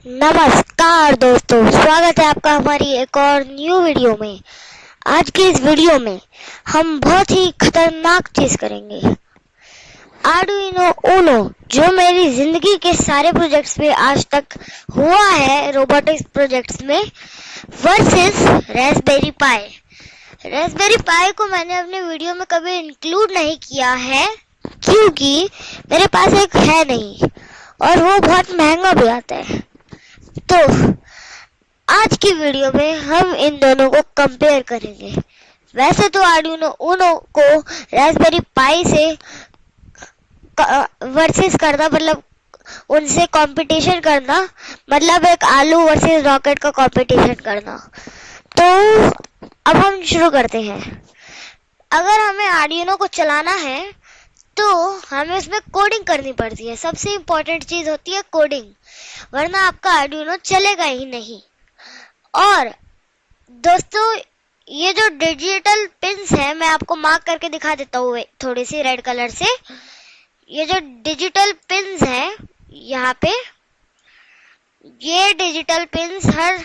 नमस्कार दोस्तों, स्वागत है आपका हमारी एक और न्यू वीडियो में। आज की इस वीडियो में हम बहुत ही खतरनाक चीज करेंगे। आर्डुइनो ऊनो, जो मेरी जिंदगी के सारे प्रोजेक्ट्स में आज तक हुआ है रोबोटिक्स प्रोजेक्ट्स में, वर्सेस रास्पबेरी पाई। रास्पबेरी पाई को मैंने अपने वीडियो में कभी इंक्लूड नहीं किया है क्योंकि मेरे पास एक है नहीं और वो बहुत महंगा भी आता है। तो आज की वीडियो में हम इन दोनों को कंपेयर करेंगे। वैसे तो आर्डुइनो ऊनो को रास्पबेरी पाई से वर्सेस करना, मतलब उनसे कंपटीशन करना, मतलब एक आलू वर्सेस रॉकेट का कंपटीशन करना। तो अब हम शुरू करते हैं। अगर हमें आर्डुइनो को चलाना है तो हमें उसमें कोडिंग करनी पड़ती है। सबसे इम्पोर्टेंट चीज होती है कोडिंग, वरना आपका आर्डुइनो चलेगा ही नहीं। और दोस्तों, ये जो डिजिटल पिन्स है, मैं आपको मार्क करके दिखा देता हूँ थोड़ी सी रेड कलर से। ये जो डिजिटल पिन्स है यहाँ पे, ये डिजिटल पिन्स हर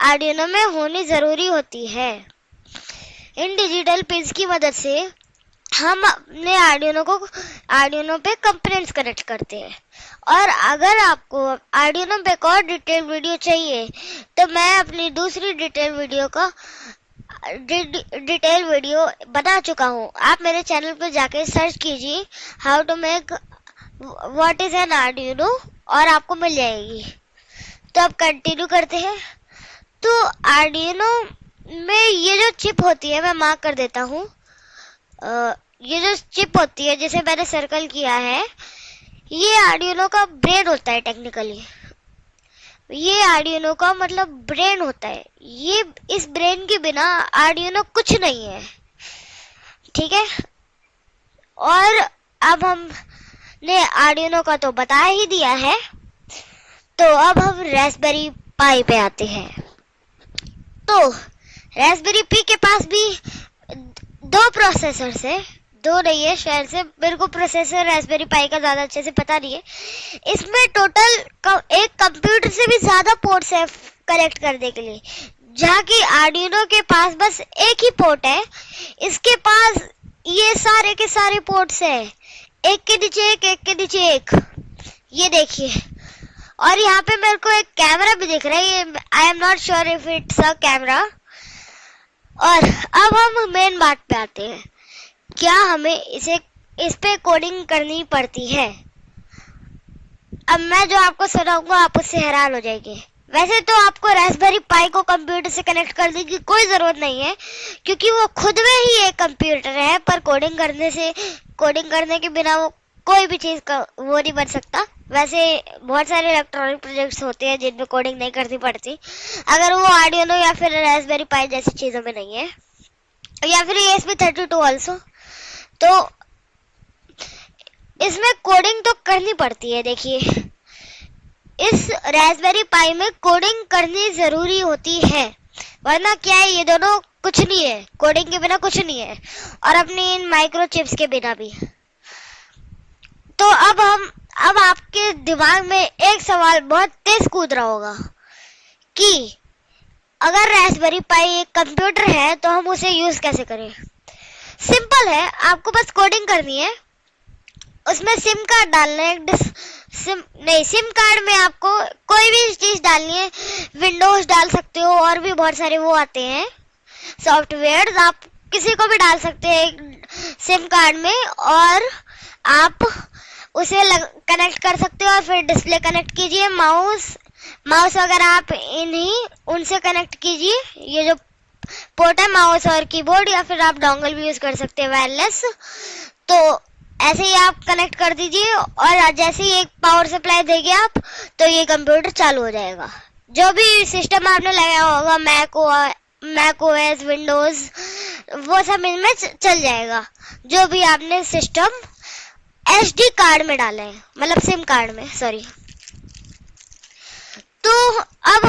आर्डुइनो में होनी जरूरी होती है। इन डिजिटल पिन्स की मदद से हम अपने आर्डुइनो पे कंपोनेंट्स कनेक्ट करते हैं। और अगर आपको आर्डुइनो पे एक और डिटेल वीडियो चाहिए तो मैं अपनी दूसरी डिटेल वीडियो बना चुका हूँ। आप मेरे चैनल पे जाके सर्च कीजिए how to make what is an Arduino और आपको मिल जाएगी। तो अब कंटिन्यू करते हैं। तो आर्डुइनो में ये जो चिप होती है, मैं मार्क कर देता हूँ। ये जो चिप होती है जिसे मैंने सर्कल किया है, ये आर्डुइनो का ब्रेन होता है। टेक्निकली ये आर्डुइनो का मतलब ब्रेन होता है। ये इस ब्रेन के बिना आर्डुइनो कुछ नहीं है, ठीक है। और अब हमने आर्डुइनो का तो बता ही दिया है, तो अब हम रास्पबेरी पाई पे आते हैं। तो रास्पबेरी पाई के पास भी दो प्रोसेसर्स है, दो नहीं है शायद से, मेरे को प्रोसेसर रास्पबेरी पाई का ज्यादा अच्छे से पता नहीं है। इसमें टोटल एक कंप्यूटर से भी ज्यादा पोर्ट्स है कनेक्ट करने के लिए, जहाँ की आर्डुइनो के पास बस एक ही पोर्ट है। इसके पास ये सारे के सारे पोर्ट्स है, एक के नीचे एक, एक के नीचे एक। ये देखिए, और यहाँ पे मेरे को एक कैमरा भी दिख रहा है। ये I am not sure if it's a camera. और अब हम मेन बात पे आते हैं, क्या हमें इस पे कोडिंग करनी पड़ती है। अब मैं जो आपको सुनाऊंगा आप उससे हैरान हो जाएंगे। वैसे तो आपको रास्पबेरी पाई को कंप्यूटर से कनेक्ट करने की कोई जरूरत नहीं है, क्योंकि वो खुद में ही एक कंप्यूटर है। पर कोडिंग करने के बिना वो कोई भी चीज का वो नहीं बन सकता। वैसे बहुत सारे इलेक्ट्रॉनिक प्रोजेक्ट्स होते हैं जिनमें कोडिंग नहीं करनी पड़ती, अगर वो आर्डुइनो या फिर रास्पबेरी पाई जैसी चीजों में नहीं है, या फिर ESP32 ऑल्सो। तो इसमें कोडिंग तो करनी पड़ती है। देखिए, इस रास्पबेरी पाई में कोडिंग करनी जरूरी होती है, वरना क्या है, ये दोनों कुछ नहीं है, कोडिंग के बिना कुछ नहीं है, और अपनी इन माइक्रोचिप्स के बिना भी। तो अब आपके दिमाग में एक सवाल बहुत तेज कूद रहा होगा कि अगर रास्पबेरी पाई एक कंप्यूटर है तो हम उसे यूज कैसे करें। सिंपल है, आपको बस कोडिंग करनी है। उसमें सिम कार्ड डालना है। सिम कार्ड में आपको कोई भी चीज डालनी है। विंडोज डाल सकते हो, और भी बहुत सारे वो आते हैं सॉफ्टवेयर, आप किसी को भी डाल सकते हैं सिम कार्ड में, और आप उसे कनेक्ट कर सकते हो। और फिर डिस्प्ले कनेक्ट कीजिए, माउस वगैरह आप उनसे कनेक्ट कीजिए। ये जो पोर्ट है, माउस और कीबोर्ड, या फिर आप डोंगल भी यूज कर सकते हैं वायरलेस। तो ऐसे ही आप कनेक्ट कर दीजिए, और जैसे ही एक पावर सप्लाई देंगे आप, तो ये कंप्यूटर चालू हो जाएगा। जो भी सिस्टम आपने लगाया होगा, मैक ओएस, विंडोज, वो सब इनमें चल जाएगा, जो भी आपने सिस्टम SD कार्ड में डाले हैं, मतलब सिम कार्ड में, सॉरी। तो अब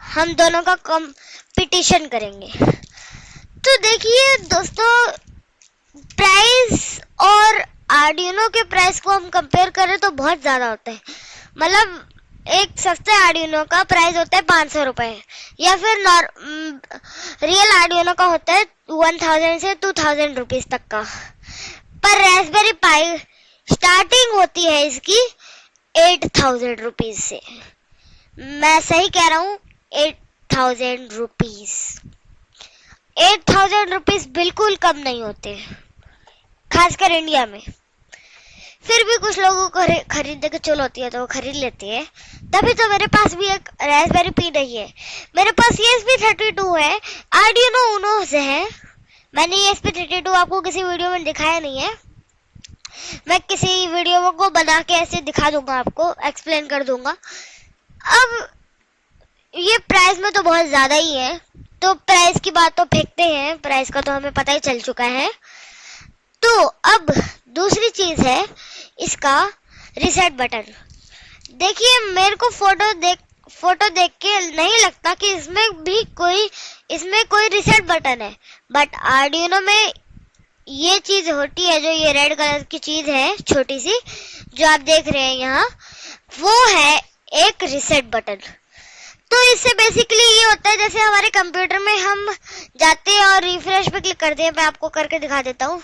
हम दोनों का कंपटीशन करेंगे। तो देखिए दोस्तों, प्राइस और आर्डिनो के प्राइस को हम कंपेयर करें तो बहुत ज़्यादा होते हैं। मतलब एक सस्ते आर्डिनो का प्राइस होता है 500 रुपये, या फिर रियल आर्डिनो का होता है 1000 से 2000 रुपीज़ तक का। पर रास्पबेरी पाई स्टार्टिंग होती है इसकी 8000 रुपीज़ से। मैं सही कह रहा हूँ, 8000 रुपीज़। 8000 रुपीज़ बिल्कुल कम नहीं होते, खासकर इंडिया में। फिर भी कुछ लोगों को खरीदने की चुल होती है तो वो खरीद लेते हैं। तभी तो मेरे पास भी एक रास्पबेरी पी नहीं है। मेरे पास ESP32 है, आर्डिनो उनो से है। मैंने ESP32 आपको किसी वीडियो में दिखाया नहीं है। मैं किसी वीडियो को बना के ऐसे दिखा दूंगा, आपको एक्सप्लेन कर दूंगा। अब ये प्राइस में तो बहुत ज़्यादा ही है, तो प्राइस की बात तो फेंकते हैं, प्राइस का तो हमें पता ही चल चुका है। तो अब दूसरी चीज़ है इसका रीसेट बटन। देखिए, मेरे को फोटो देख के नहीं लगता कि इसमें कोई रीसेट बटन है, बट आर्डिनो में ये चीज़ होती है। जो ये रेड कलर की चीज़ है छोटी सी जो आप देख रहे हैं यहाँ, वो है एक रीसेट बटन। तो इससे बेसिकली ये होता है जैसे हमारे कंप्यूटर में हम जाते हैं और रिफ्रेश पे क्लिक करते हैं। मैं आपको करके दिखा देता हूँ।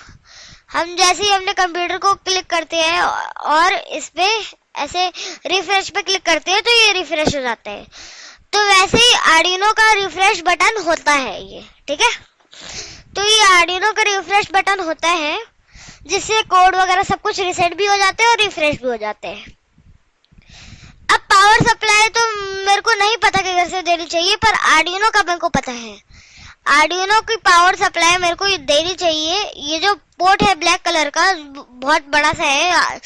हम जैसे ही अपने कंप्यूटर को क्लिक करते हैं और इस पे ऐसे रिफ्रेश पे क्लिक करते हैं तो ये रिफ्रेश हो जाता है। तो वैसे ही आर्डिनो का रिफ्रेश बटन होता है ये, ठीक है। तो ये आर्डिनो का रिफ्रेश बटन होता है जिससे कोड वगैरह सब कुछ रीसेट भी हो जाते हैं और रिफ्रेश भी हो जाते हैं। अब पावर सप्लाई तो मेरे को नहीं पता कि कैसे देनी चाहिए, पर आर्डिनो का मेरे को पता है। आर्डिनो की पावर सप्लाई मेरे को देनी चाहिए। ये जो पोर्ट है ब्लैक कलर का, बहुत बड़ा सा है,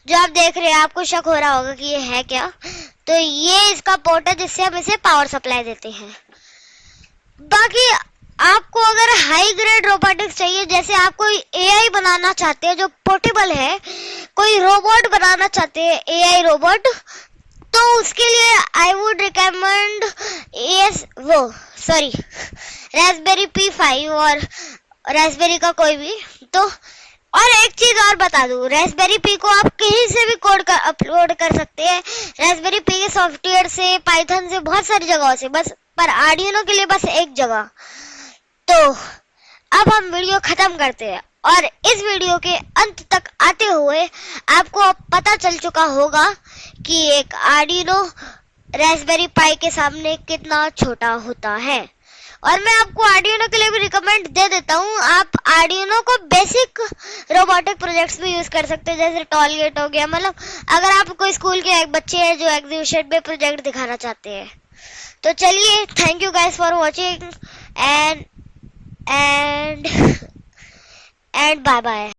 जो आप देख रहे हैं। आपको शक हो रहा होगा कि ये है क्या, तो ये इसका पोर्ट है जिससे हम इसे पावर सप्लाई देते हैं। बाकी आपको अगर हाई ग्रेड रोबोटिक्स चाहिए, जैसे आप कोई AI बनाना चाहते हैं जो पोर्टेबल है, कोई रोबोट बनाना चाहते हैं AI रोबोट, तो उसके लिए I would recommend Raspberry P5 और रास्पबेरी का कोई भी। तो और एक चीज और बता दूं, रास्पबेरी पी को आप कहीं से भी कोड अपलोड कर सकते हैं। रास्पबेरी पी के सॉफ्टवेयर से, पाइथन से, बहुत सारी जगहों से, बस पर आर्डिनो के लिए बस एक जगह। तो अब हम वीडियो खत्म करते हैं, और इस वीडियो के अंत तक आते हुए आपको अब पता चल चुका होगा कि एक आर्डिनो रास्पबेरी पाई के सामने कितना छोटा होता है। और मैं आपको आर्डिनो के लिए भी रिकमेंड दे देता हूँ। आप आर्डिनो को बेसिक रोबोटिक प्रोजेक्ट्स में यूज कर सकते हैं, जैसे टॉलगेट हो गया। मतलब अगर आप कोई स्कूल के एक बच्चे हैं जो एग्जीबिशन में प्रोजेक्ट दिखाना चाहते हैं। तो चलिए, thank you guys for watching and bye bye.